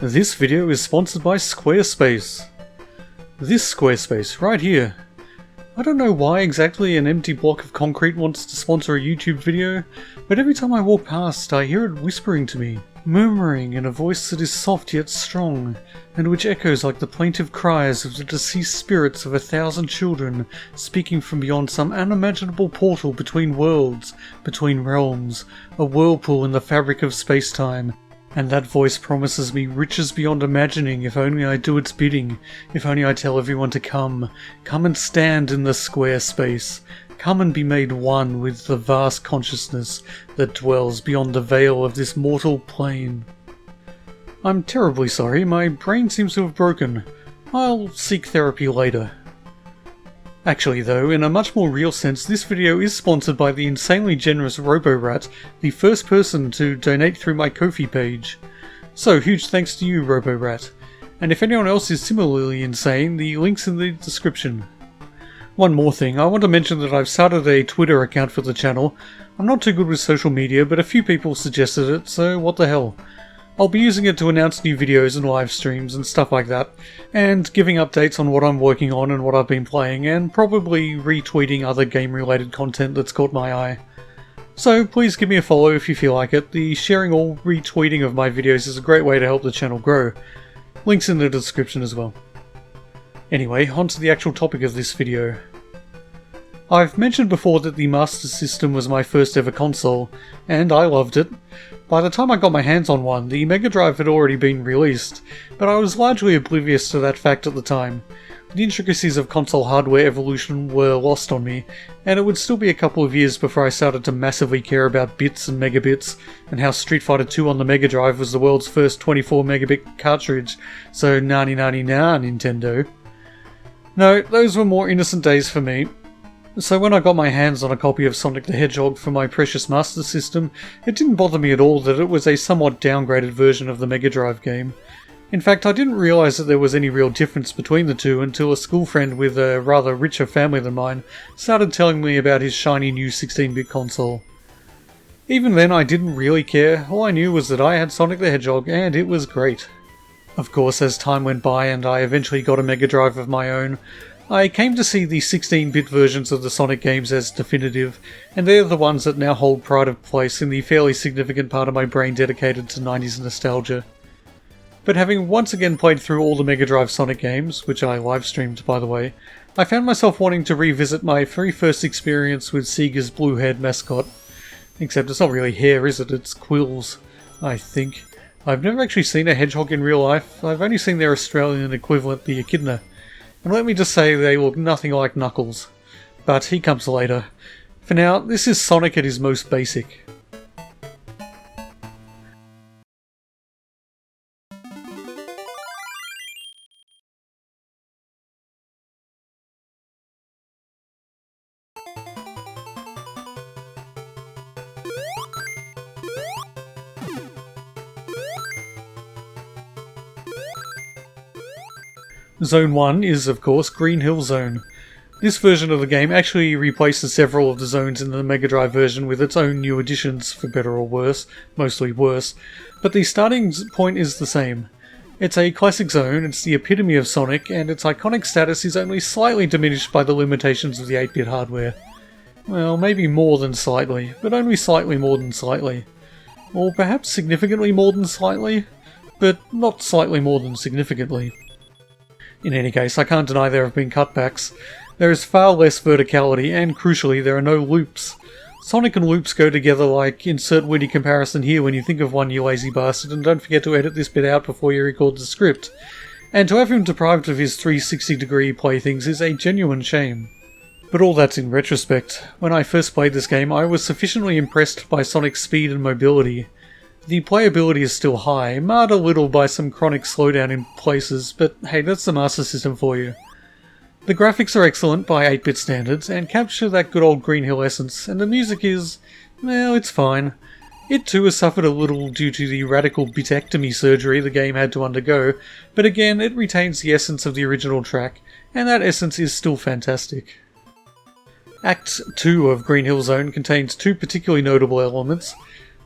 This video is sponsored by Squarespace. This Squarespace, right here. I don't know why exactly an empty block of concrete wants to sponsor a YouTube video, but every time I walk past I hear it whispering to me, murmuring in a voice that is soft yet strong, and which echoes like the plaintive cries of the deceased spirits of 1,000 children speaking from beyond some unimaginable portal between worlds, between realms, a whirlpool in the fabric of space-time. And that voice promises me riches beyond imagining if only I do its bidding, if only I tell everyone to come and stand in the square space, come and be made one with the vast consciousness that dwells beyond the veil of this mortal plane. I'm terribly sorry, my brain seems to have broken. I'll seek therapy later. Actually though, in a much more real sense, this video is sponsored by the insanely generous RoboRat, the first person to donate through my Ko-fi page. So huge thanks to you, RoboRat. And if anyone else is similarly insane, the link's in the description. One more thing, I want to mention that I've started a Twitter account for the channel. I'm not too good with social media, but a few people suggested it, so what the hell. I'll be using it to announce new videos and live streams and stuff like that, and giving updates on what I'm working on and what I've been playing, and probably retweeting other game-related content that's caught my eye. So please give me a follow if you feel like it. The sharing or retweeting of my videos is a great way to help the channel grow. Links in the description as well. Anyway, on to the actual topic of this video. I've mentioned before that the Master System was my first ever console, and I loved it. By the time I got my hands on one, the Mega Drive had already been released, but I was largely oblivious to that fact at the time. The intricacies of console hardware evolution were lost on me, and it would still be a couple of years before I started to massively care about bits and megabits, and how Street Fighter II on the Mega Drive was the world's first 24 megabit cartridge, so nani nani na, Nintendo. No, those were more innocent days for me. So when I got my hands on a copy of Sonic the Hedgehog for my precious Master System, it didn't bother me at all that it was a somewhat downgraded version of the Mega Drive game. In fact, I didn't realise that there was any real difference between the two until a school friend with a rather richer family than mine started telling me about his shiny new 16-bit console. Even then I didn't really care, all I knew was that I had Sonic the Hedgehog and it was great. Of course, as time went by and I eventually got a Mega Drive of my own, I came to see the 16-bit versions of the Sonic games as definitive, and they're the ones that now hold pride of place in the fairly significant part of my brain dedicated to 90s nostalgia. But having once again played through all the Mega Drive Sonic games, which I live-streamed by the way, I found myself wanting to revisit my very first experience with Sega's blue-haired mascot. Except it's not really hair, is it? It's quills, I think. I've never actually seen a hedgehog in real life, I've only seen their Australian equivalent, the echidna. And let me just say they look nothing like Knuckles. But he comes later. For now, this is Sonic at his most basic. Zone 1 is, of course, Green Hill Zone. This version of the game actually replaces several of the zones in the Mega Drive version with its own new additions, for better or worse, mostly worse, but the starting point is the same. It's a classic zone, it's the epitome of Sonic, and its iconic status is only slightly diminished by the limitations of the 8-bit hardware. Well, maybe more than slightly, but only slightly more than slightly. Or perhaps significantly more than slightly, but not slightly more than significantly. In any case, I can't deny there have been cutbacks. There is far less verticality, and crucially, there are no loops. Sonic and loops go together like insert witty comparison here when you think of one, you lazy bastard, and don't forget to edit this bit out before you record the script. And to have him deprived of his 360-degree playthings is a genuine shame. But all that's in retrospect. When I first played this game, I was sufficiently impressed by Sonic's speed and mobility. The playability is still high, marred a little by some chronic slowdown in places, but hey, that's the Master System for you. The graphics are excellent by 8-bit standards, and capture that good old Green Hill essence, and the music is, well, it's fine. It too has suffered a little due to the radical bitectomy surgery the game had to undergo, but again, it retains the essence of the original track, and that essence is still fantastic. Act 2 of Green Hill Zone contains two particularly notable elements.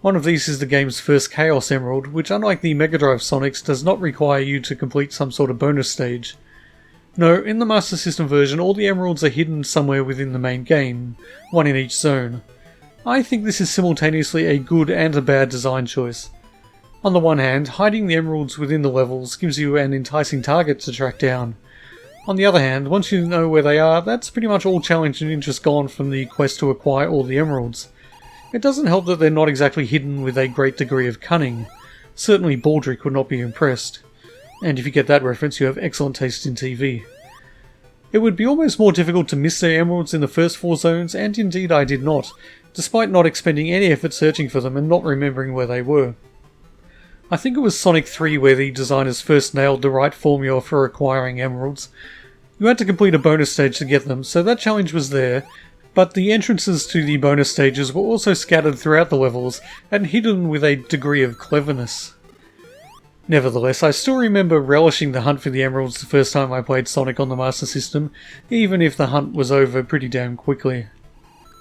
One of these is the game's first Chaos Emerald, which unlike the Mega Drive Sonics does not require you to complete some sort of bonus stage. No, in the Master System version all the emeralds are hidden somewhere within the main game, one in each zone. I think this is simultaneously a good and a bad design choice. On the one hand, hiding the emeralds within the levels gives you an enticing target to track down. On the other hand, once you know where they are, that's pretty much all challenge and interest gone from the quest to acquire all the emeralds. It doesn't help that they're not exactly hidden with a great degree of cunning. Certainly Baldric would not be impressed. And if you get that reference, you have excellent taste in TV. It would be almost more difficult to miss the emeralds in the first 4 zones, and indeed I did not, despite not expending any effort searching for them and not remembering where they were. I think it was Sonic 3 where the designers first nailed the right formula for acquiring emeralds. You had to complete a bonus stage to get them, so that challenge was there, but the entrances to the bonus stages were also scattered throughout the levels and hidden with a degree of cleverness. Nevertheless, I still remember relishing the hunt for the emeralds the first time I played Sonic on the Master System, even if the hunt was over pretty damn quickly.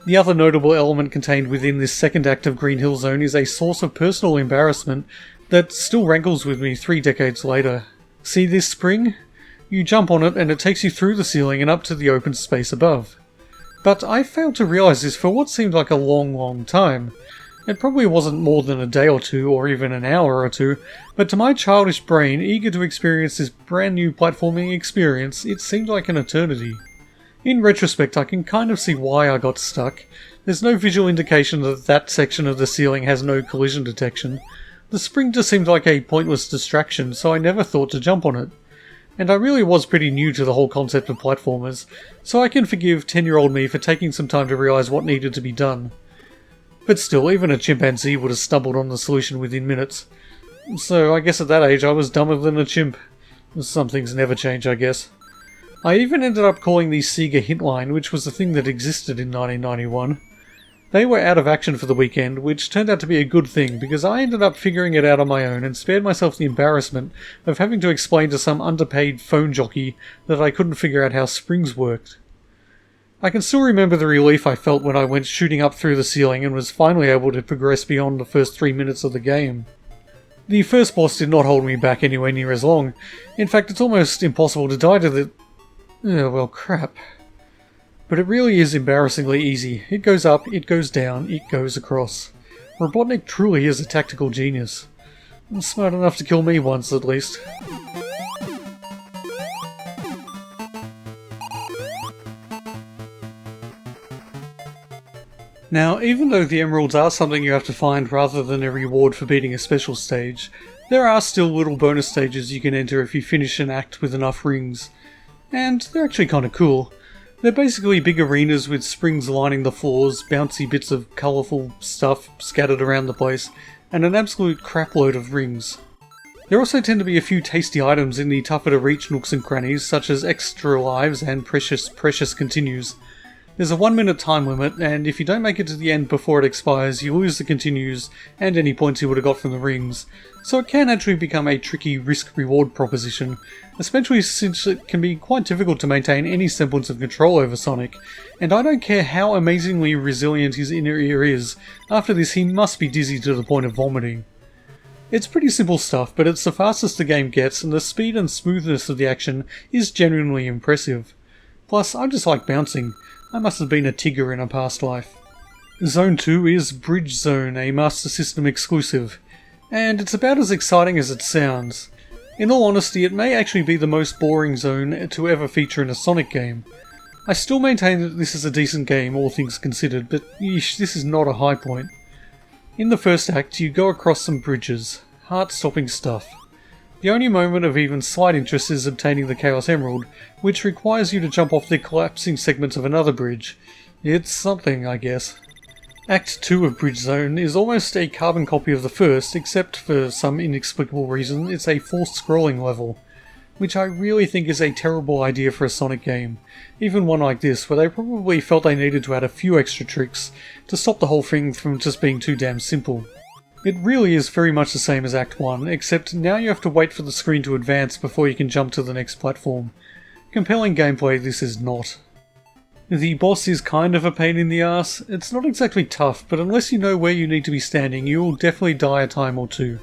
The other notable element contained within this second act of Green Hill Zone is a source of personal embarrassment that still rankles with me 3 decades later. See this spring? You jump on it and it takes you through the ceiling and up to the open space above. But I failed to realise this for what seemed like a long time. It probably wasn't more than a day or two, or even an hour or two, but to my childish brain, eager to experience this brand new platforming experience, it seemed like an eternity. In retrospect, I can kind of see why I got stuck. There's no visual indication that that section of the ceiling has no collision detection. The spring just seemed like a pointless distraction, so I never thought to jump on it. And I really was pretty new to the whole concept of platformers, so I can forgive 10-year-old me for taking some time to realise what needed to be done. But still, even a chimpanzee would have stumbled on the solution within minutes. So I guess at that age I was dumber than a chimp. Some things never change, I guess. I even ended up calling the Sega Hintline, which was a thing that existed in 1991. They were out of action for the weekend, which turned out to be a good thing because I ended up figuring it out on my own and spared myself the embarrassment of having to explain to some underpaid phone jockey that I couldn't figure out how springs worked. I can still remember the relief I felt when I went shooting up through the ceiling and was finally able to progress beyond the first 3 minutes of the game. The first boss did not hold me back anywhere near as long. In fact, it's almost impossible to die to the... Oh, well, crap. But it really is embarrassingly easy. It goes up, it goes down, it goes across. Robotnik truly is a tactical genius. Smart enough to kill me once, at least. Now, even though the emeralds are something you have to find rather than a reward for beating a special stage, there are still little bonus stages you can enter if you finish an act with enough rings. And they're actually kinda cool. They're basically big arenas with springs lining the floors, bouncy bits of colourful stuff scattered around the place, and an absolute crapload of rings. There also tend to be a few tasty items in the tougher to reach nooks and crannies, such as extra lives and precious continues. There's a 1-minute time limit, and if you don't make it to the end before it expires, you lose the continues and any points you would have got from the rings, so it can actually become a tricky risk-reward proposition, especially since it can be quite difficult to maintain any semblance of control over Sonic, and I don't care how amazingly resilient his inner ear is, after this he must be dizzy to the point of vomiting. It's pretty simple stuff, but it's the fastest the game gets, and the speed and smoothness of the action is genuinely impressive. Plus, I just like bouncing. I must have been a Tigger in a past life. Zone 2 is Bridge Zone, a Master System exclusive, and it's about as exciting as it sounds. In all honesty, it may actually be the most boring zone to ever feature in a Sonic game. I still maintain that this is a decent game, all things considered, but yeesh, this is not a high point. In the first act, you go across some bridges. Heart-stopping stuff. The only moment of even slight interest is obtaining the Chaos Emerald, which requires you to jump off the collapsing segments of another bridge. It's something, I guess. Act 2 of Bridge Zone is almost a carbon copy of the first, except for some inexplicable reason it's a forced scrolling level, which I really think is a terrible idea for a Sonic game, even one like this, where they probably felt they needed to add a few extra tricks to stop the whole thing from just being too damn simple. It really is very much the same as Act 1, except now you have to wait for the screen to advance before you can jump to the next platform. Compelling gameplay this is not. The boss is kind of a pain in the ass. It's not exactly tough, but unless you know where you need to be standing, you will definitely die a time or two.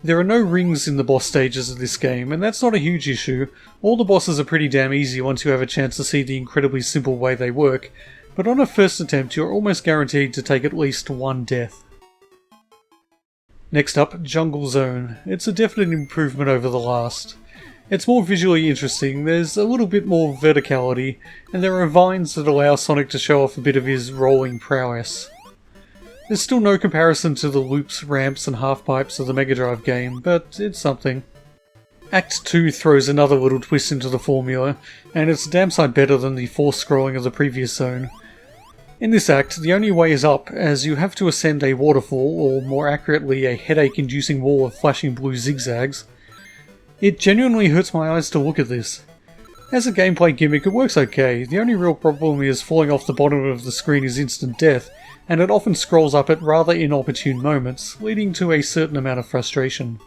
There are no rings in the boss stages of this game, and that's not a huge issue. All the bosses are pretty damn easy once you have a chance to see the incredibly simple way they work, but on a first attempt you're almost guaranteed to take at least one death. Next up, Jungle Zone. It's a definite improvement over the last. It's more visually interesting, there's a little bit more verticality, and there are vines that allow Sonic to show off a bit of his rolling prowess. There's still no comparison to the loops, ramps and half-pipes of the Mega Drive game, but it's something. Act 2 throws another little twist into the formula, and it's a damn sight better than the forced scrolling of the previous zone. In this act, the only way is up, as you have to ascend a waterfall, or more accurately a headache-inducing wall of flashing blue zigzags. It genuinely hurts my eyes to look at this. As a gameplay gimmick it works okay, the only real problem is falling off the bottom of the screen is instant death, and it often scrolls up at rather inopportune moments, leading to a certain amount of frustration.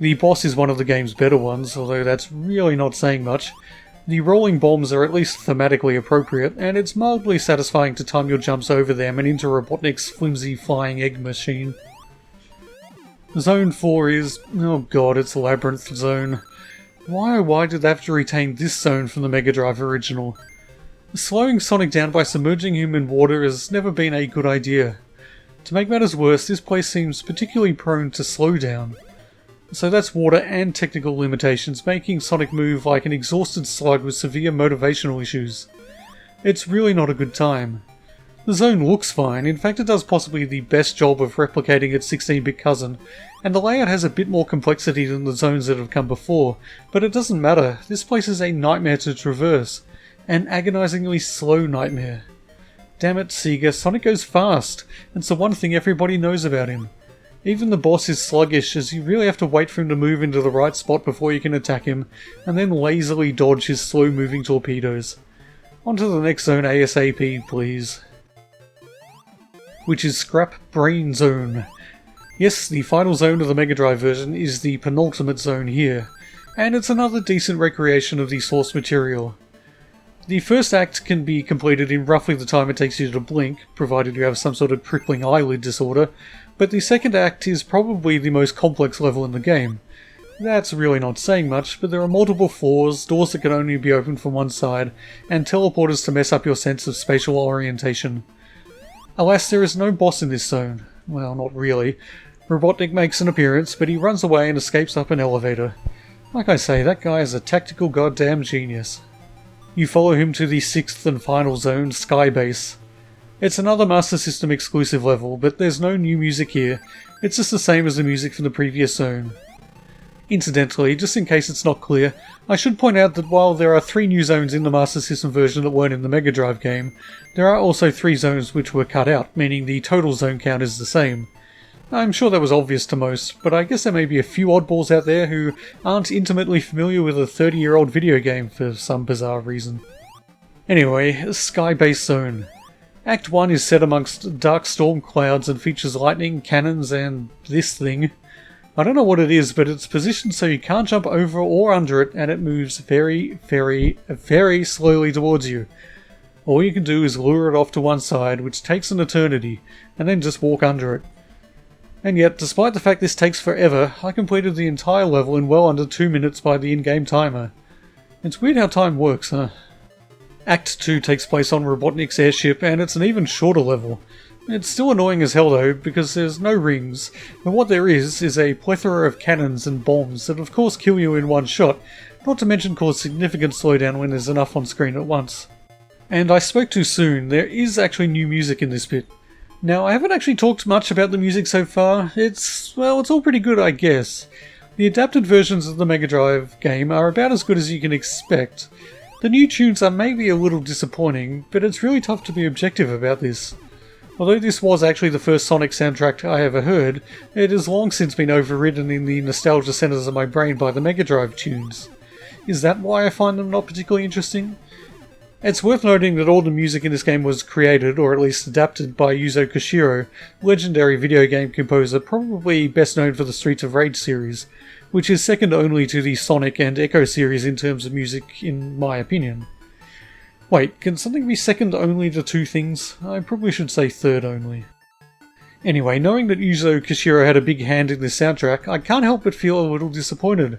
The boss is one of the game's better ones, although that's really not saying much. The rolling bombs are at least thematically appropriate, and it's mildly satisfying to time your jumps over them and into Robotnik's flimsy flying egg machine. Zone 4 is... oh god, it's Labyrinth Zone. Why did they have to retain this zone from the Mega Drive original? Slowing Sonic down by submerging him in water has never been a good idea. To make matters worse, this place seems particularly prone to slow down. So that's water and technical limitations, making Sonic move like an exhausted slug with severe motivational issues. It's really not a good time. The zone looks fine, in fact it does possibly the best job of replicating its 16-bit cousin, and the layout has a bit more complexity than the zones that have come before, but it doesn't matter, this place is a nightmare to traverse. An agonizingly slow nightmare. Damn it, Sega, Sonic goes fast, and it's the one thing everybody knows about him. Even the boss is sluggish, as you really have to wait for him to move into the right spot before you can attack him, and then lazily dodge his slow-moving torpedoes. On to the next zone ASAP, please. Which is Scrap Brain Zone. Yes, the final zone of the Mega Drive version is the penultimate zone here, and it's another decent recreation of the source material. The first act can be completed in roughly the time it takes you to blink, provided you have some sort of crippling eyelid disorder, but the second act is probably the most complex level in the game. That's really not saying much, but there are multiple floors, doors that can only be opened from one side, and teleporters to mess up your sense of spatial orientation. Alas, there is no boss in this zone. Well, not really. Robotnik makes an appearance, but he runs away and escapes up an elevator. Like I say, that guy is a tactical goddamn genius. You follow him to the sixth and final zone, Skybase. It's another Master System exclusive level, but there's no new music here. It's just the same as the music from the previous zone. Incidentally, just in case it's not clear, I should point out that while there are 3 new zones in the Master System version that weren't in the Mega Drive game, there are also 3 zones which were cut out, meaning the total zone count is the same. I'm sure that was obvious to most, but I guess there may be a few oddballs out there who aren't intimately familiar with a 30-year-old video game for some bizarre reason. Anyway, Skybase Zone. Act 1 is set amongst dark storm clouds and features lightning, cannons, and this thing. I don't know what it is, but it's positioned so you can't jump over or under it, and it moves very, very, very slowly towards you. All you can do is lure it off to one side, which takes an eternity, and then just walk under it. And yet, despite the fact this takes forever, I completed the entire level in well under 2 minutes by the in-game timer. It's weird how time works, huh? Act 2 takes place on Robotnik's airship, and it's an even shorter level. It's still annoying as hell though, because there's no rings, but what there is a plethora of cannons and bombs that of course kill you in one shot, not to mention cause significant slowdown when there's enough on screen at once. And I spoke too soon, there is actually new music in this bit. Now, I haven't actually talked much about the music so far. It's all pretty good, I guess. The adapted versions of the Mega Drive game are about as good as you can expect. The new tunes are maybe a little disappointing, but it's really tough to be objective about this. Although this was actually the first Sonic soundtrack I ever heard, it has long since been overridden in the nostalgia centers of my brain by the Mega Drive tunes. Is that why I find them not particularly interesting? It's worth noting that all the music in this game was created, or at least adapted, by Yuzo Koshiro, legendary video game composer probably best known for the Streets of Rage series, which is second only to the Sonic and Echo series in terms of music, in my opinion. Wait, can something be second only to two things? I probably should say third only. Anyway, knowing that Yuzo Koshiro had a big hand in this soundtrack, I can't help but feel a little disappointed.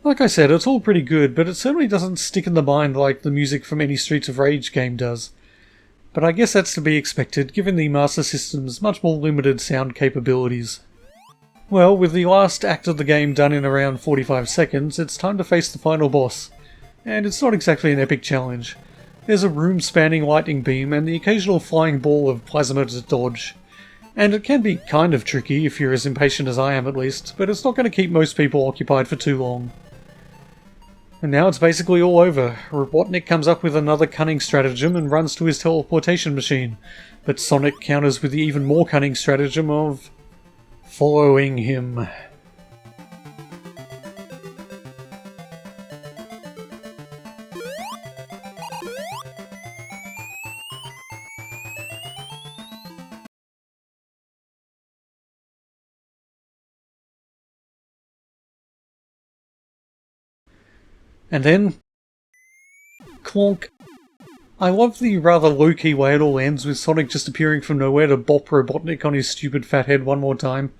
Like I said, it's all pretty good, but it certainly doesn't stick in the mind like the music from any Streets of Rage game does. But I guess that's to be expected, given the Master System's much more limited sound capabilities. Well, with the last act of the game done in around 45 seconds, it's time to face the final boss. And it's not exactly an epic challenge. There's a room-spanning lightning beam and the occasional flying ball of plasma to dodge. And it can be kind of tricky if you're as impatient as I am at least, but it's not going to keep most people occupied for too long. And now it's basically all over. Robotnik comes up with another cunning stratagem and runs to his teleportation machine, but Sonic counters with the even more cunning stratagem of following him. And then, clonk. I love the rather low-key way it all ends, with Sonic just appearing from nowhere to bop Robotnik on his stupid fat head one more time.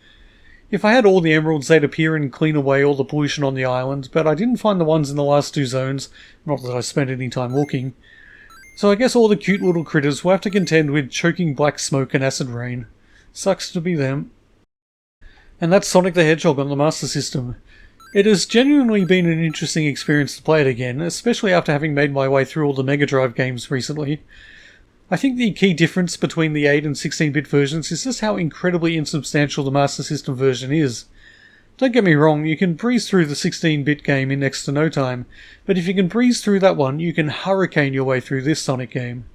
If I had all the emeralds, they'd appear and clean away all the pollution on the island, but I didn't find the ones in the last two zones, not that I spent any time looking. So I guess all the cute little critters will have to contend with choking black smoke and acid rain. Sucks to be them. And that's Sonic the Hedgehog on the Master System. It has genuinely been an interesting experience to play it again, especially after having made my way through all the Mega Drive games recently. I think the key difference between the 8 and 16-bit versions is just how incredibly insubstantial the Master System version is. Don't get me wrong, you can breeze through the 16-bit game in next to no time, but if you can breeze through that one, you can hurricane your way through this Sonic game.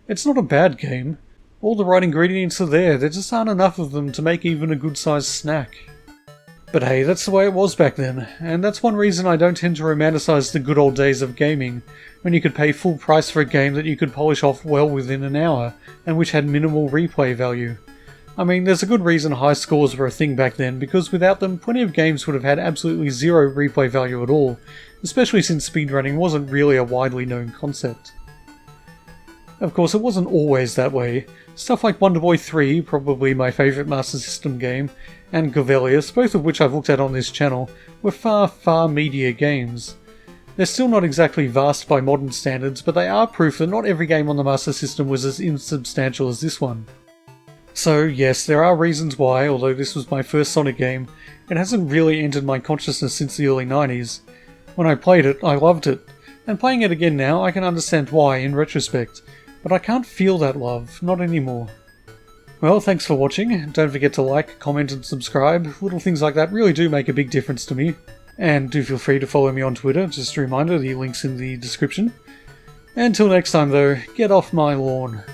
It's not a bad game. All the right ingredients are there just aren't enough of them to make even a good-sized snack. But hey, that's the way it was back then, and that's one reason I don't tend to romanticize the good old days of gaming, when you could pay full price for a game that you could polish off well within an hour, and which had minimal replay value. I mean, there's a good reason high scores were a thing back then, because without them, plenty of games would have had absolutely zero replay value at all, especially since speedrunning wasn't really a widely known concept. Of course, it wasn't always that way. Stuff like Wonder Boy 3, probably my favourite Master System game, and Govelius, both of which I've looked at on this channel, were far, far meatier games. They're still not exactly vast by modern standards, but they are proof that not every game on the Master System was as insubstantial as this one. So yes, there are reasons why, although this was my first Sonic game, it hasn't really entered my consciousness since the early 90s. When I played it, I loved it, and playing it again now, I can understand why in retrospect. But I can't feel that love, not anymore. Well, thanks for watching. Don't forget to like, comment and subscribe. Little things like that really do make a big difference to me. And do feel free to follow me on Twitter, just a reminder, the link's in the description. Until next time though, get off my lawn.